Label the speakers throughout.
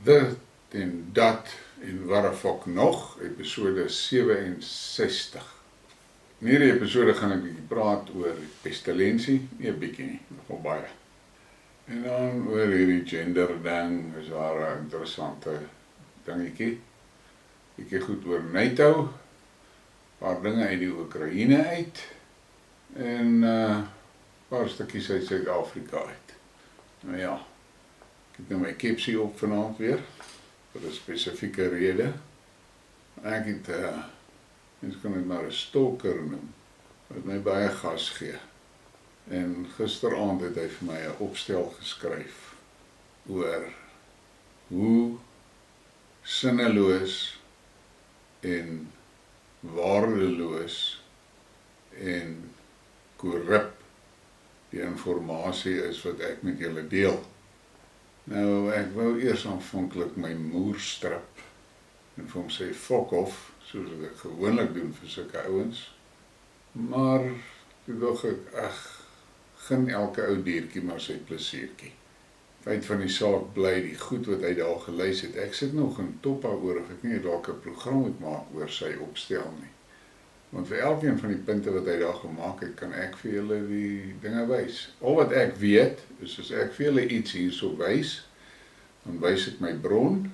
Speaker 1: Dit en dat en wat 'n fok nog, episode 67. In hierdie episode gaan ek 'n bietjie praat oor pestilensie, nie 'n bietjie nie, nogal baie. En dan oor hierdie gender ding, is daar 'n interessante dingetjie. Bietjie goed oor NATO, paar dinge uit die Oekraïne uit, en paar stukkies uit Suid Afrika uit. Nou ja, ek het nou my kepsie op vanaand weer, vir 'n spesifieke rede. Ek het, mens kan dit maar 'n stalker noem, wat my baie gas gee. En gisteraand het hy vir my 'n opstel geskryf oor hoe sinneloos en waardeloos en korrup die inligting is wat ek met julle deel. Nou, ek wou eers aanvanklik my moer strip en vir hom sê fuck off, soos wat ek gewoonlik doen vir sulke ouens. Maar toe dog ek, gun elke ou diertjie maar sy plesiertjie. Feit van die saak bly, die goed wat hy daar gelees het, ek sit nog in top daaroor of ek nie dalk 'n program moet maak oor sy opstel nie. Want vir elkeen van die punte wat hy daar gemaak het, kan ek vir julle die dinge wys. Al wat ek weet, is as ek vir julle iets hierso wys, dan wys ek my bron.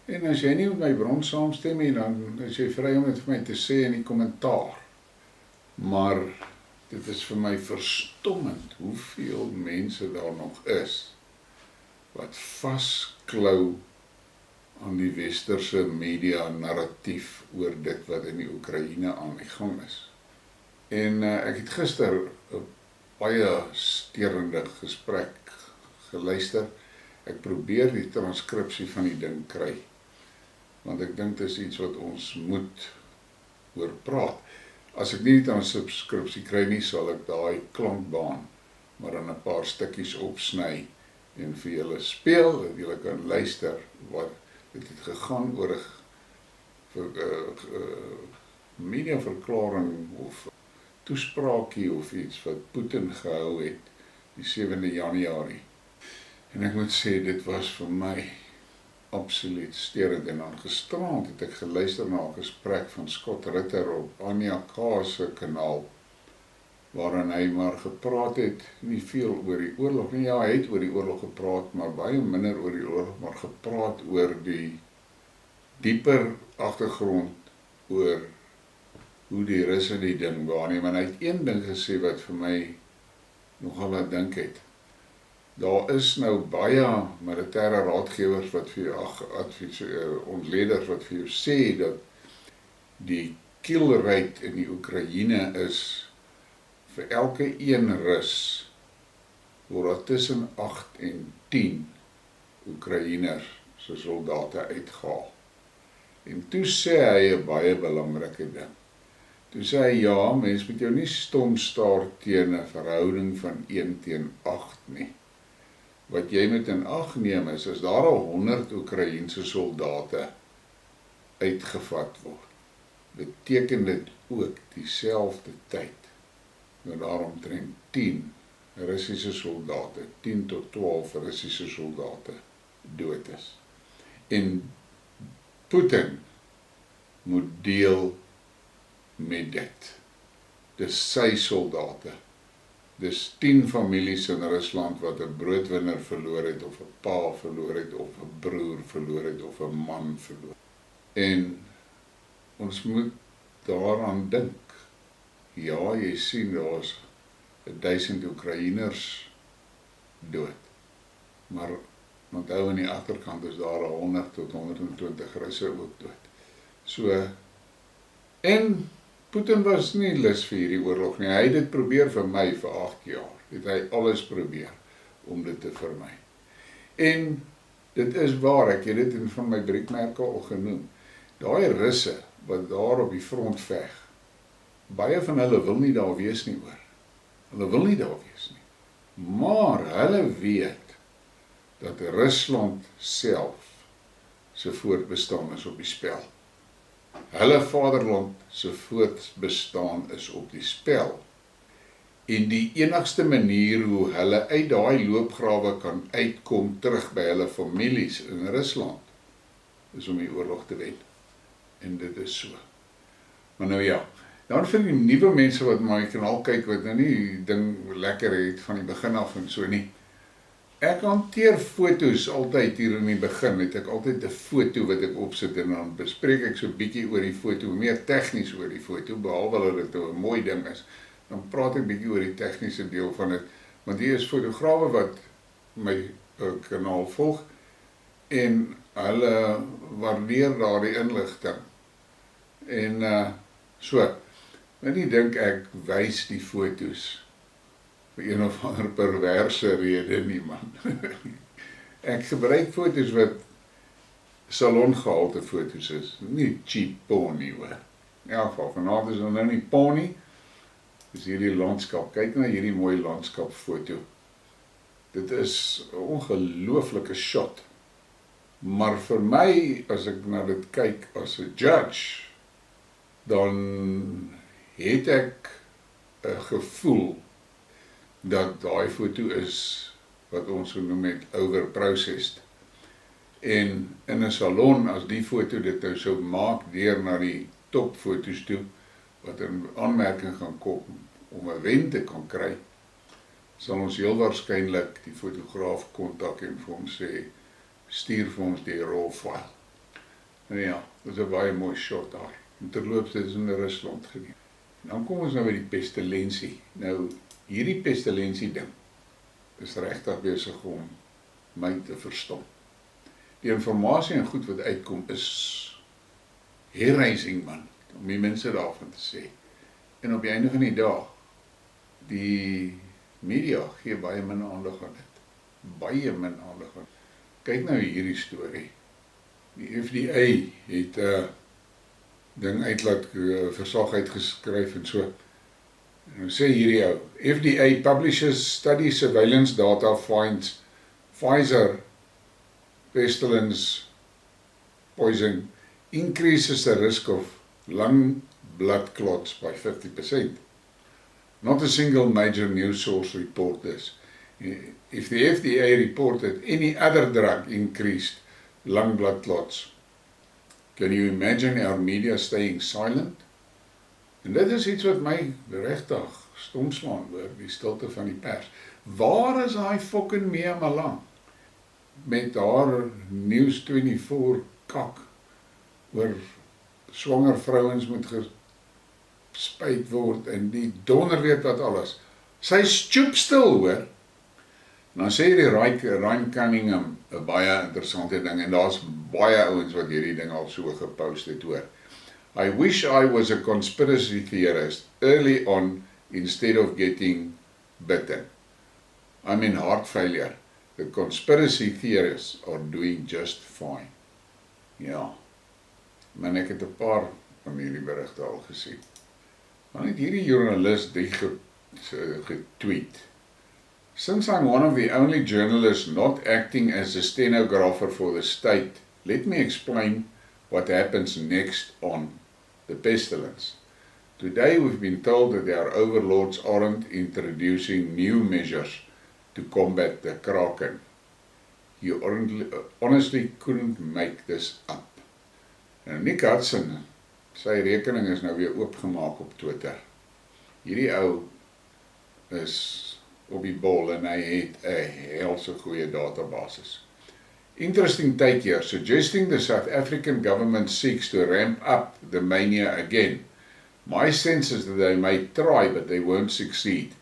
Speaker 1: En as jy nie met my bron saamstem nie, dan is jy vry om dit vir my te sê in die kommentaar. Maar dit is vir my verstommend hoeveel mense daar nog is wat vasklou aan die westerse media narratief oor dit wat in die Oekraïne aan die gang is. En ek het gister 'n baie sterende gesprek geluister. Ek probeer die transkripsie van die ding kry, want ek dink dit is iets wat ons moet oor praat. As ek nie die transkripsie kry nie, sal ek daai klankbaan maar in 'n paar stukkies opsny en vir julle speel, dat julle kan luister wat dit het gegaan oor 'n mediaverklaring of toespraakie of iets wat Putin gehou het die 7de Januarie. En ek moet sê, dit was vir my absoluut sterend. En dan gisterand het ek geluister na 'n gesprek van Scott Ritter op Anja K se kanaal, waarin hy maar gepraat het, nie veel oor die oorlog nie. Ja, hy het oor die oorlog gepraat, maar baie minder oor die oorlog, maar gepraat oor die dieper agtergrond, oor hoe die Russe die ding waarneem. En hy het een ding gesê wat vir my nogal laat dink het. Daar is nou baie militêre raadgewers wat vir jou, ontleders wat vir jou sê dat die kill rate in die Oekraïne is vir elke een Rus word daar tussen 8 en 10 Oekraïners se soldate uitgehaal. En toe sê hy 'n baie belangrike ding. Toe sê hy, ja, mens moet jou nie stom staar teen 'n verhouding van 1 teen 8 nie. Wat jy moet in ag neem is, as daar al 100 Oekraïense soldate uitgevat word, beteken dit ook dieselfde tyd dat daar omtrent 10 Russiese soldate, 10 tot 12 Russiese soldate dood is. En Putin moet deel met dit. Dis sy soldate. Dis 10 families in Rusland wat 'n broodwinner verloor het, of 'n pa verloor het, of 'n broer verloor het, of 'n man verloor. En ons moet daaraan dink. Ja, jy sien, daar is 1000 Oekraïners dood. Maar onthou, aan die agterkant is daar 100 tot 120 Russe ook dood. So, en Putin was nie lus vir hierdie oorlog nie. Hy het dit probeer vir my vir 8 jaar. Het hy alles probeer om dit te vermy. En dit is waar, ek het dit in van my Briekmerke al genoem. Daai Russe wat daar op die front veg, baie van hulle wil nie daar wees nie hoor. Hulle wil nie daar wees nie. Maar hulle weet dat Rusland self se voortbestaan is op die spel. Hulle vaderland se voortbestaan is op die spel. En die enigste manier hoe hulle uit daai loopgrawe kan uitkom terug by hulle families in Rusland, is om die oorlog te wen. En dit is so. Maar nou ja, dan vir die nuwe mense wat my kanaal kyk, wat nou nie die ding lekker het van die begin af en so nie. Ek hanteer foto's altyd hier in die begin, het ek altyd 'n foto wat ek opsit en dan bespreek ek so 'n bietjie oor die foto, meer tegnies oor die foto, behalwe dat dit 'n mooi ding is. Dan praat ek bietjie oor die tegniese deel van dit, want hier is fotograwe wat my kanaal volg en hulle waardeer daardie inligting. En so, maar nie dink ek wys die foto's vir een of ander perverse rede nie, man. Ek gebruik foto's wat salongehalte foto's is, nie cheap porn nie, hoor. In elk geval, vanavond is nou nie porn nie, dis hierdie landskap. Kyk na hierdie mooi landskapfoto. Dit is 'n ongelooflike shot. Maar vir my, as ek na dit kyk as 'n judge, dan het ek 'n gevoel dat daai foto is wat ons genoem het overprocessed. En in 'n salon, as die foto dit nou sou maak deur na die topfoto's toe, wat in aanmerking gaan kom om 'n wen te kan kry, sal ons heel waarskynlik die fotograaf kontak en vir hom sê, stuur vir ons die raw file. Nou ja, dit is 'n baie mooi shot daar. En terloops, dit is in Rusland geneem. En dan kom ons nou by die pestilensie. Nou, hierdie pestilensie ding is regtig besig om my te verstom. Die informasie en goed wat uitkom is hair-raising, man, om die mense daarvan te sê. En op die einde van die dag, die media gee baie min aandag aan dit. Baie min aandag aan dit. Kyk nou hierdie storie. Die FDA het 'n ding verslag uitgeskryf en so. En nou sê hierdie ou, FDA publishes study surveillance data finds Pfizer pestilence poison increases the risk of lung blood clots by 50%. Not a single major news source report this. If the FDA reported any other drug increased lung blood clots, can you imagine our media staying silent? En dit is iets wat my regtig stom slaan oor die stilte van die pers. Waar is hy fucking Mia Malang met haar News 24 kak oor swanger vrouens moet gespuit word en die donder weet wat alles. Sy stoep stil, hoor. Dan sê die Ryan Cunningham 'n baie interessante ding en daar's baie ouens wat hierdie ding al so gepost het, hoor. I wish I was a conspiracy theorist early on instead of getting bitten. I'm in heart failure. The conspiracy theorists are doing just fine. Ja, maar ek het 'n paar van hierdie berigte al gesien. Dan het hierdie journalist die getweet. Since I'm one of the only journalists not acting as a stenographer for the state, let me explain what happens next on the pestilence. Today we've been told that our overlords aren't introducing new measures to combat the kraken. You honestly couldn't make this up. En Nick Hudson, sy rekening is nou weer oopgemaak op Twitter. Hierdie ou is op die bol en hy het 'n helse goeie databasis. Interesting take here, suggesting the South African government seeks to ramp up the mania again. My sense is that they may try, but they won't succeed.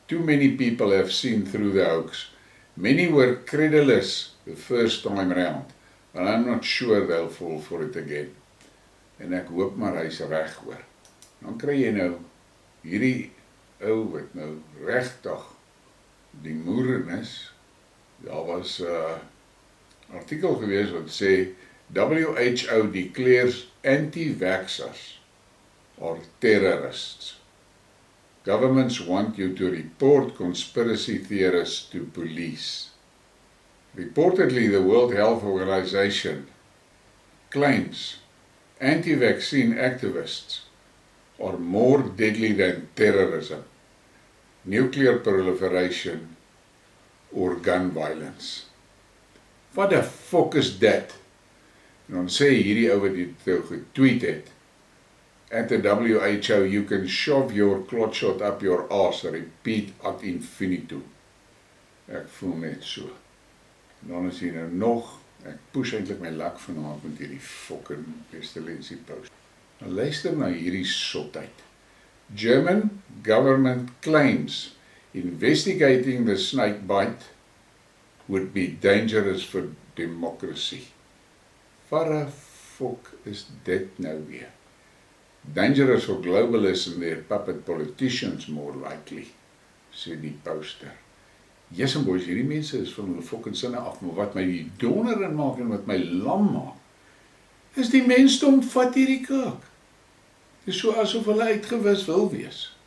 Speaker 1: Too many people have seen through the hoax. Many were credulous the first time round, and I'm not sure they'll fall for it again. En ek hoop maar hy's reg, hoor. Dan kry jy nou hierdie ou wat nou regtig die moerenis. Daar was 'n artikel gewees wat sê WHO declares anti-vaxxers are terrorists. Governments want you to report conspiracy theorists to police. Reportedly, the World Health Organization claims anti-vaccine activists are more deadly than terrorism. nuclear proliferation or gun violence. What the fuck is that? En dan sê hierdie ou wat dit getweet het, at the WHO, you can shove your clot shot up your ass, repeat ad infinitum. Ek voel net so. En dan is hier nou nog, ek push eintlik my lak vanavond met hierdie fucking pestilensie post. Nou luister na hierdie sotheid. German government claims investigating the snake bite would be dangerous for democracy. Wat the fuck is dit nou weer? Dangerous for globalists and their puppet politicians more likely, sê die poster. Yes and boys, hierdie mense is van hulle fucking sinne af, maar wat my die donder in maak en wat my lam maak, is die mensdom vat hierdie kaak. Dit is so asof hulle uitgewis wil wees.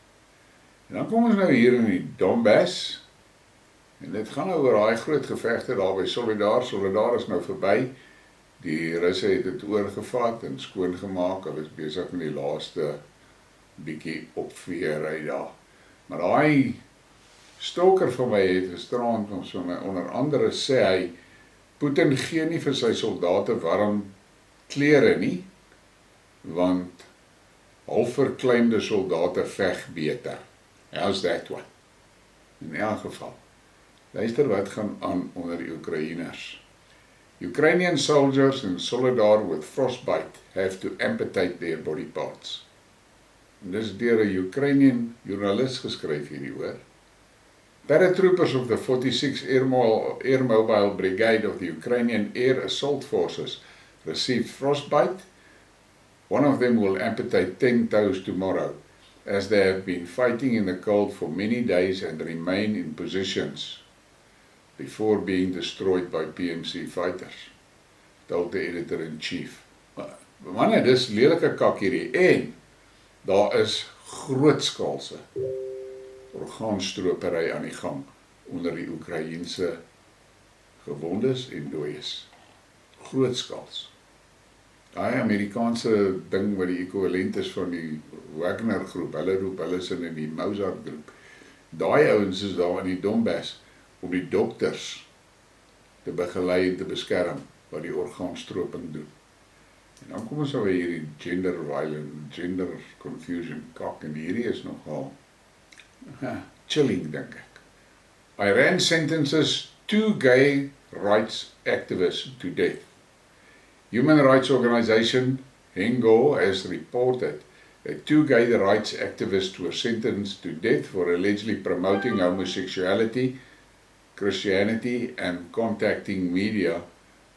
Speaker 1: En dan kom ons nou hier in die Donbass, en dit gaan nou oor daai groot gevegte daar by Solidar. Solidar is nou verby. Die Russe het dit oorgevat en skoongemaak. Hulle is besig met die laaste bietjie opveery daar. Maar daai stoker van my het gisterand ons van my onder andere sê hy, Putin gee nie vir sy soldate warm klere nie, want halfverkleinde soldate veg beter. How's that one? In elk geval, luister wat gaan aan onder die Oekraïners. Ukrainian soldiers in Solidar with frostbite have to amputate their body parts. En dis deur 'n Ukrainian joernalis geskryf hierdie hoor. Paratroopers of the 46th Air Mobile Brigade of the Ukrainian Air Assault Forces received frostbite. One of them will amputate 10 toes tomorrow, as they have been fighting in the cold for many days and remain in positions before being destroyed by PMC fighters. Told the editor-in-chief. Manne, dis lelike kak hierdie. En daar is grootskaalse orgaanstropery aan die gang onder die Oekraïense gewondes en dooies. Grootskaals. Daai Amerikaanse ding wat die ekwivalent is van die Wagner groep, hulle roep hulle sin in die Mozart groep. Daai ouens is daar in die Donbass om die dokters te begelei en te beskerm wat die orgaanstroping doen. En dan kom ons nou by hierdie gender violence, gender confusion kak, en hierdie is nogal chilling, dink ek. Iran sentences 2 gay rights activists to death. Human rights organization Hengo has reported that 2 gay rights activists were sentenced to death for allegedly promoting homosexuality, Christianity, and contacting media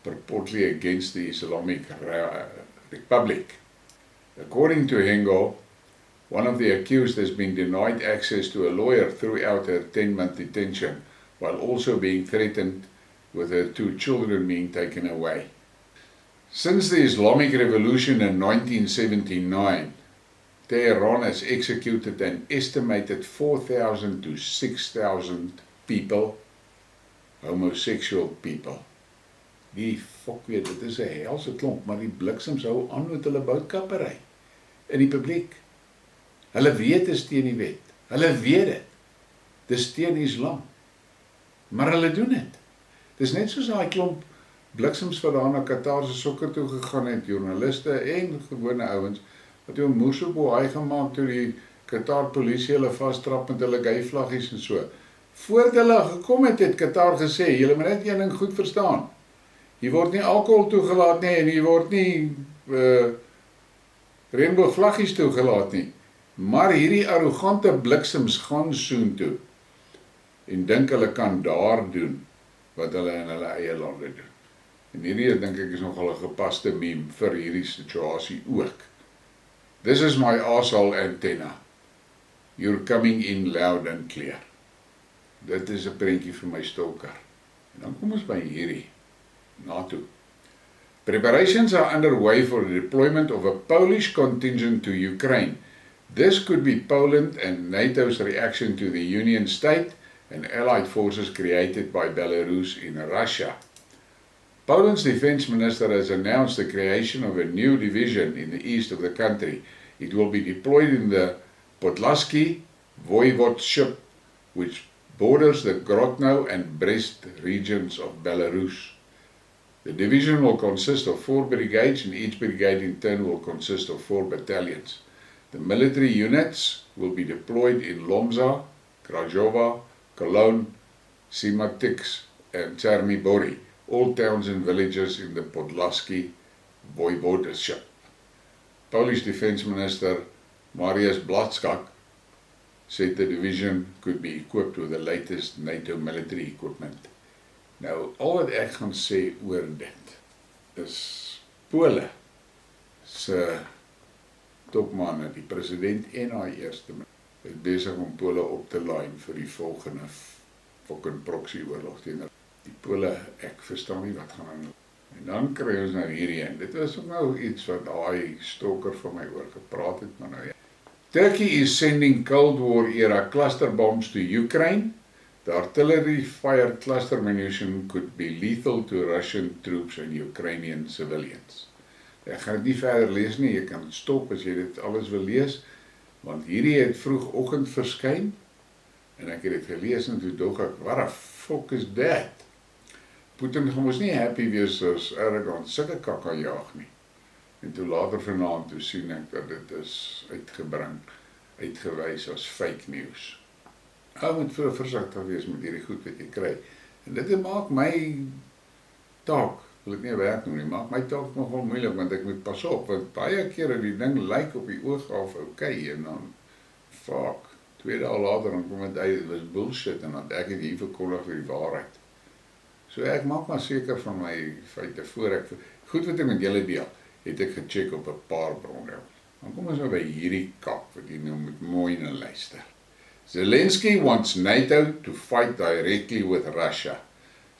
Speaker 1: purportedly against the Islamic Republic. According to Hengo, one of the accused has been denied access to a lawyer throughout her 10-month detention, while also being threatened with her 2 children being taken away. Since the Islamic Revolution in 1979, Tehran has executed an estimated 4,000 to 6,000 people, homosexual people. Die fok weet, dit is 'n helse klomp, maar die bliksems hou aan met hulle boutkappery in die publiek. Hulle weet dit is teen die wet. Hulle weet dit. Dis teen Islam. Maar hulle doen dit. Dis net soos daai klomp bliksems wat daar na Qatar se sokker toe gegaan het, joernaliste en gewone ouens, wat toe 'n moerseboei gemaak toe die Qatar polisie hulle vastrap met hulle gay vlaggies en so. Voordat hulle gekom het Qatar gesê, julle moet net een ding goed verstaan. Hier word nie alkohol toegelaat nie en hier word nie reënboogvlaggies toegelaat nie. Maar hierdie arrogante bliksems gaan soontoe en dink hulle kan daar doen wat hulle in hulle eie lande doen. En hierdie dink ek is nogal 'n gepaste meme vir hierdie situasie ook. This is my asshole antenna. You're coming in loud and clear. Dit is 'n prentjie vir my stalker. En dan kom ons by hierdie. NATO. Preparations are underway for the deployment of a Polish contingent to Ukraine. This could be Poland and NATO's reaction to the Union state and allied forces created by Belarus in Russia. Poland's defense minister has announced the creation of a new division in the east of the country. It will be deployed in the Podlaski voivodeship which borders the Grodno and Brest regions of Belarus. The division will consist of 4 brigades, and each brigade in turn will consist of 4 battalions. The military units will be deployed in Lomza, Krajova, Cologne, Simatix, and Czernibori, all towns and villages in the Podlaski voivodeship. Polish Defense Minister Mariusz Błaszczak said the division could be equipped with the latest NATO military equipment. Nou, al wat ek gaan sê oor dit is Pole se topmanne, die president en haar eerste minister, is besig om Pole op te laai vir die volgende fucking proxy oorlog teenoor die Pole. Ek verstaan nie wat gaan nou. En dan kry ons nou hierdie en dit was ook nou iets wat daai stoker van my oor gepraat het, maar nou ja. Turkey is sending Cold War era cluster bombs to Ukraine. The artillery-fired cluster munition could be lethal to Russian troops and Ukrainian civilians. Ek gaan dit nie verder lees nie, jy kan het stop as jy dit alles wil lees, want hierdie het vroegoggend verskyn, en ek het dit gelees en toe dog ek, what the fuck is that? Putin gaan mos nie happy wees as Erdogan sulke kak kan jaag nie. En toe later vanaand toe sien ek dat dit is uitgewys as fake news. Ou moet versigtig wees met hierdie goed wat jy kry. En dit maak my taak, wil ek nie werk doen nie, maak my taak nogal moeilik, want ek moet pas op, want baie kere die ding lyk op die oog af okay, en dan, fuck, 2 dae later, dan kom het uit, dit was bullshit, en dan ek het hier verkondig vir die waarheid. So ek maak maar seker van my feite voor ek, goed wat ek met julle deel, het ek gecheck op 'n paar bronne. Dan kom ons nou by hierdie kap, wat jy nou moet mooi na luister. Zelensky wants NATO to fight directly with Russia.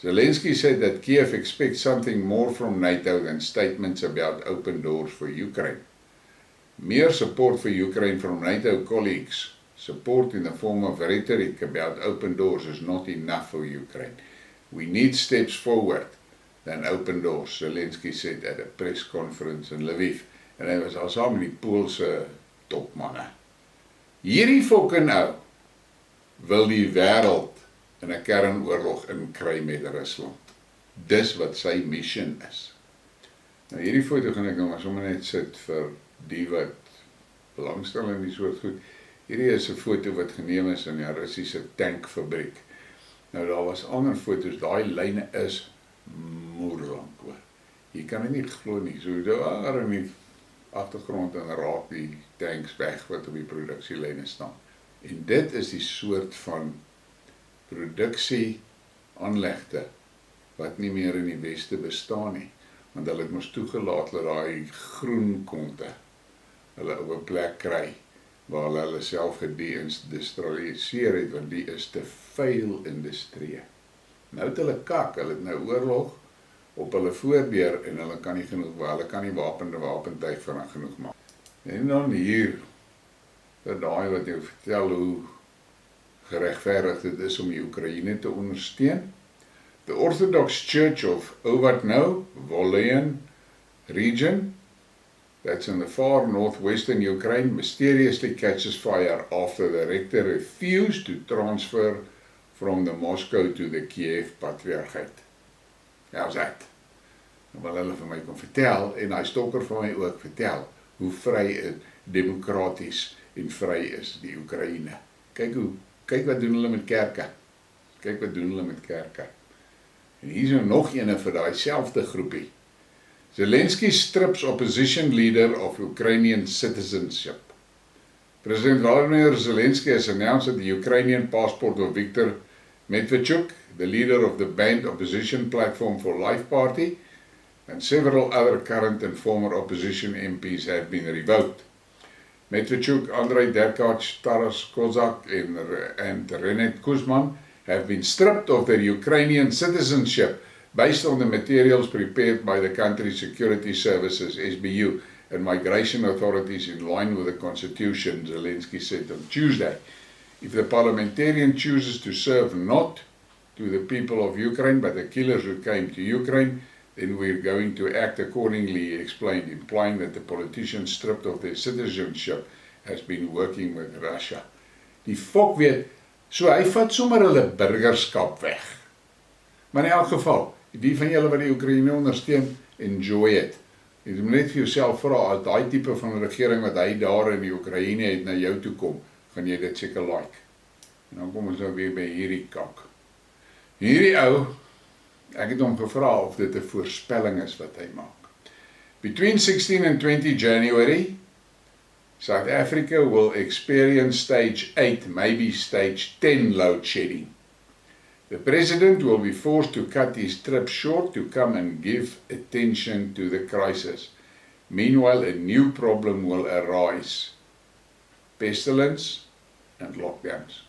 Speaker 1: Zelensky said that Kiev expects something more from NATO than statements about open doors for Ukraine. Mere support for Ukraine from NATO colleagues, support in the form of rhetoric about open doors is not enough for Ukraine. We need steps forward than open doors, Zelensky said at a press conference in Lviv. En hy was al saam met die Poolse topmanne. Hierdie fucking ou wil die wêreld in 'n kernoorlog inkry met Rusland. Dis wat sy mission is. Nou hierdie foto gaan ek nou maar sommer net sit vir die wat belangstel in die soort goed. Hierdie is 'n foto wat geneem is in die Russiese tankfabriek. Nou daar was ander foto's, daai lyne is moerlank hoor. Jy kan dit nie glo nie. So daar in die agtergrond en raak die tanks weg wat op die produksielyne staan. En dit is die soort van produksieaanlegte wat nie meer in die Weste bestaan nie, want hulle het mos toegelaat dat daai groen konte hulle op 'n plek kry waar hulle self gedeindustrialiseer het, want die is te vuil industrie. Nou het hulle kak, hulle het nou oorlog op hulle voordeur en hulle kan nie genoeg, hulle kan nie wapentuig van genoeg maak. En dan hier daai wat jou vertel hoe geregverdig dit is om die Oekraïne te ondersteun. The Orthodox Church of Ovatno, Volyn region, that's in the far northwestern Ukraine, mysteriously catches fire after the rector refused to transfer from the Moscow to the Kiev Patriarchate. How's that? Nou wil hulle vir my kon vertel, en hy stokker vir my ook vertel, hoe vry en demokraties en vry is die Oekraïne. Kyk wat doen hulle met kerke. Kyk wat doen hulle met kerke. En hier is nou nog ene vir daai selfde groepie. Zelensky strips opposition leader of Ukrainian citizenship. President Vladimir Zelensky has announced that the Ukrainian passport of Viktor Medvedchuk, the leader of the banned opposition Platform for Life party, and several other current and former opposition MPs have been revoked. Medvedchuk, Andrei Derkach, Taras Kozak, and Renat Kuzman have been stripped of their Ukrainian citizenship based on the materials prepared by the country's security services, SBU, and migration authorities in line with the constitution, Zelensky said on Tuesday. If the parliamentarian chooses to serve not to the people of Ukraine, but the killers who came to Ukraine, then we're going to act accordingly, he explained, implying that the politicians stripped of their citizenship has been working with Russia. Die fok weet, So hy vat sommer hulle burgerskap weg. Maar in elk geval, die van julle wat die Oekraïne ondersteun, enjoy it. Jy moet net vir jouself vra, as daai tipe van regering wat hy daar in die Oekraïne het na jou toe kom, gaan jy dit seker like. En dan kom ons nou weer by hierdie kak. Hierdie ou, ek het hom gevra of dit 'n voorspelling is wat hy maak. Between 16 and 20 January, South Africa will experience stage 8, maybe stage 10 load shedding. The president will be forced to cut his trip short to come and give attention to the crisis. Meanwhile, a new problem will arise. Pestilence and lockdowns.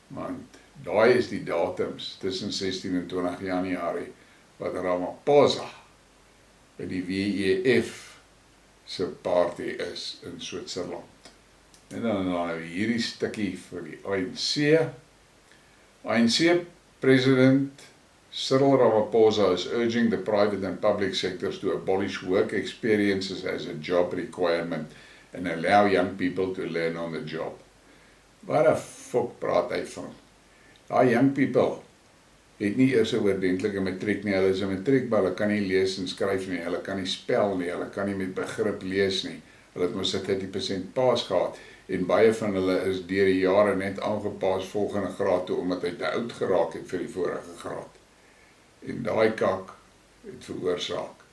Speaker 1: Want daai is die datums tussen 16 en 20 Januarie wat Ramaphosa by die WEF se party is in Switserland. En dan nou hierdie stukkie vir die ANC. ANC President Cyril Ramaphosa is urging the private and public sectors to abolish work experiences as a job requirement and allow young people to learn on the job. Wat 'n fok praat hy van? Daai young people het nie eers 'n oordentlike matriek nie, hulle is 'n matriek, maar hulle kan nie lees en skryf nie, hulle kan nie spel nie, hulle kan nie met begrip lees nie, hulle het mos 'n 30% paas gehad, en baie van hulle is deur die jare net aangepas volgende graad toe, omdat hy te oud geraak het vir die vorige graad. En daai kak het veroorsaak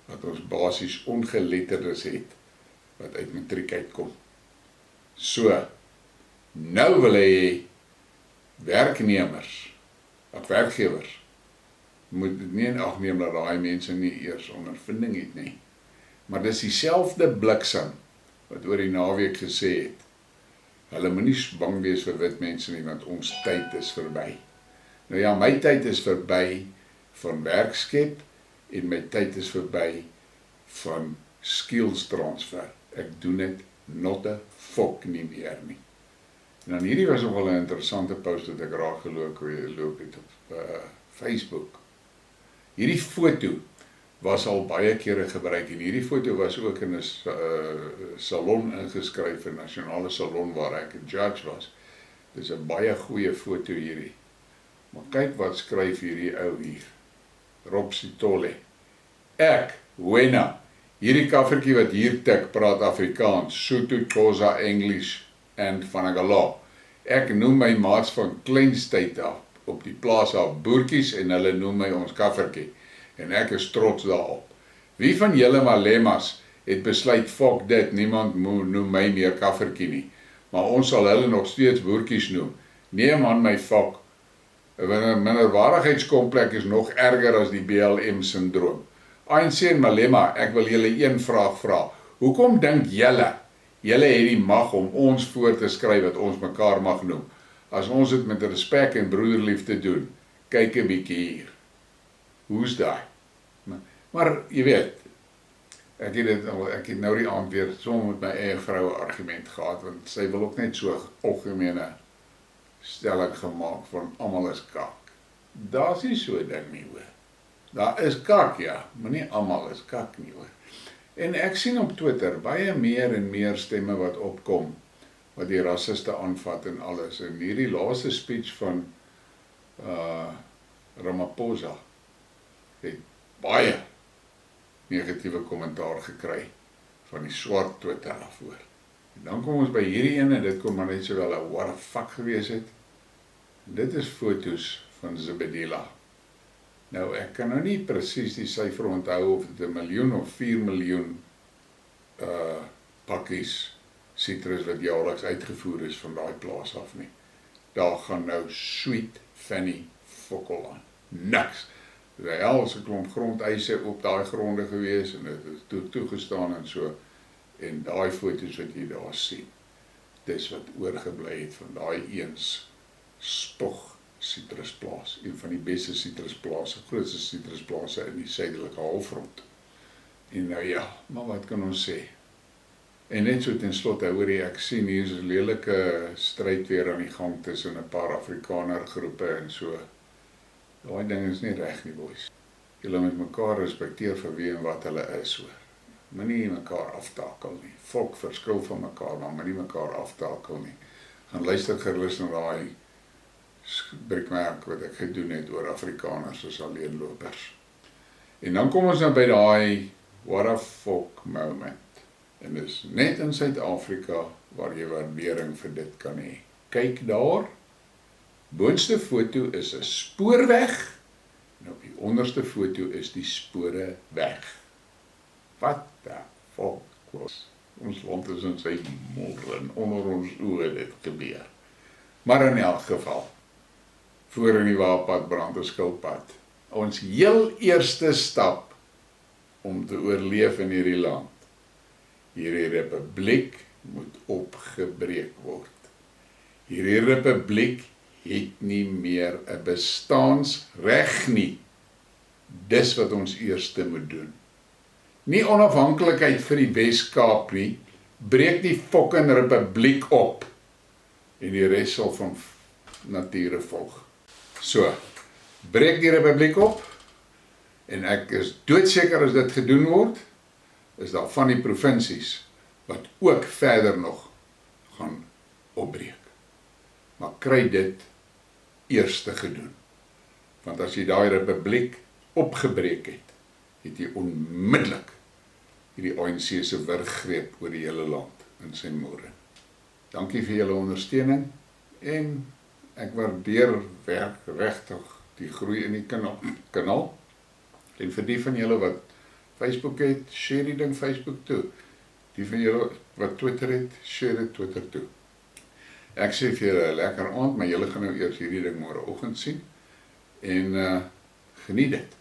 Speaker 1: dat ons basies ongeletterdes het, wat uit matriek uitkom. So, nou wil hy werknemers, of werkgewers, moet dit nie in ag neem dat daai mense nie eers ondervinding het nie. Maar dis dieselfde bliksem wat oor die naweek gesê het, hulle moet nie bang wees vir wit mense nie, want ons tyd is verby. Nou ja, my tyd is verby van werkskep, en my tyd is verby van skills transfer. Ek doen dit not a fok nie meer nie. En dan hierdie was nogal 'n interessante post wat ek raak geloop het op Facebook. Hierdie foto was al baie kere gebruik, en hierdie foto was ook in 'n salon ingeskryf, 'n nasionale salon waar ek 'n judge was. Dis 'n baie goeie foto hierdie. Maar kyk wat skryf hierdie ou hier. Rob Sitole. Ek, Wena, hierdie kaffertjie wat hier tik, praat Afrikaans, Sotho, Xhosa, English en Vanagala. Ek noem my maats van kleinstyd af, op die plaas af boertjies, en hulle noem my ons kaffertjie. En ek is trots daarop. Wie van julle Malemas het besluit, fok dit, niemand noem my meer kaffertjie nie. Maar ons sal hulle nog steeds boertjies noem. Nee man, my fok. 'n minderwaardigheidskomplek is nog erger as die BLM-syndroom. ANC en Malema, ek wil julle een vraag vra. Hoekom dink julle het die mag om ons voor te skryf wat ons mekaar mag noem? As ons dit met respek en broederliefde doen, kyk 'n bietjie hier. Hoe's daai? Maar jy weet, ek het nou die aand weer sommer met my eie vrou argument gehad, want sy wil ook net so algemene stelling gemaak van almal is kak. Daar's nie so 'n ding nie hoor. Daar is kak, ja, maar nie almal is kak nie hoor. En ek sien op Twitter baie meer en meer stemme wat opkom, wat die rassiste aanvat en alles. En hierdie laaste speech van Ramaphosa het baie negatiewe kommentaar gekry van die swart Twitter afhoor. En dan kom ons by hierdie ene, en dit kom maar net sowel 'n what the fuck gewees het. En dit is foto's van Zebedela. Nou, ek kan nou nie presies die syfer onthou of dit 1 miljoen of 4 miljoen pakkies citrus wat jaarliks uitgevoer is van daai plaas af nie. Daar gaan nou sweet Fanny fokol aan. Niks. Dit is 'n helse klomp grondeise op daai gronde gewees, en dit is toegestaan en so. En daai foto's wat jy daar sien, dis wat oorgebly het van daai eens spog citrusplaas, een van die beste citrusplase, grootste citrusplase in die suidelike halfrond. En nou ja, maar wat kan ons sê? En net so ten slotte, hoor jy, ek sien hier is 'n lelike stryd weer aan die gang tussen 'n paar Afrikaner groepe en so. Daai ding is nie reg nie, boys. Julle moet mekaar respekteer vir wie en wat hulle is, hoor. Moenie mekaar aftakel nie. Volk verskil van mekaar, maar moenie mekaar aftakel nie. Gaan luister gerus na daai Briekmerke wat ek gedoen het oor Afrikaners as alleenlopers. En dan kom ons nou by daai what a fuck moment. En dis net in Suid Afrika waar jy waardering vir dit kan hê. Kyk daar, boonste foto is 'n spoorweg en op die onderste foto is die spore weg. What the fuck was? Ons land is in sy modder en onder ons oë dit gebeur. Maar in elk geval, voor in die Waapad brand 'n skilpad. Ons heel eerste stap om te oorleef in hierdie land. Hierdie republiek moet opgebreek word. Hierdie republiek het nie meer 'n bestaansreg nie. Dis wat ons eerste moet doen. Nie onafhanklikheid vir die Wes-Kaap nie, breek die fucking republiek op. En die res sal van nature volg. So, breek die republiek op, en ek is doodseker as dit gedoen word, is daar van die provinsies, wat ook verder nog gaan opbreek. Maar kry dit eerste gedoen. Want as jy daai republiek opgebreek het, het jy onmiddellik hierdie ANC se wurggreep oor die hele land in sy môre. Dankie vir julle ondersteuning en ek waardeer regtig die groei in die kanaal. En vir die van julle wat Facebook het, share die ding Facebook toe. Die van julle wat Twitter het, share dit Twitter toe. Ek sê vir julle 'n lekker aand, maar julle gaan nou eers hierdie ding môreoggend sien en geniet dit.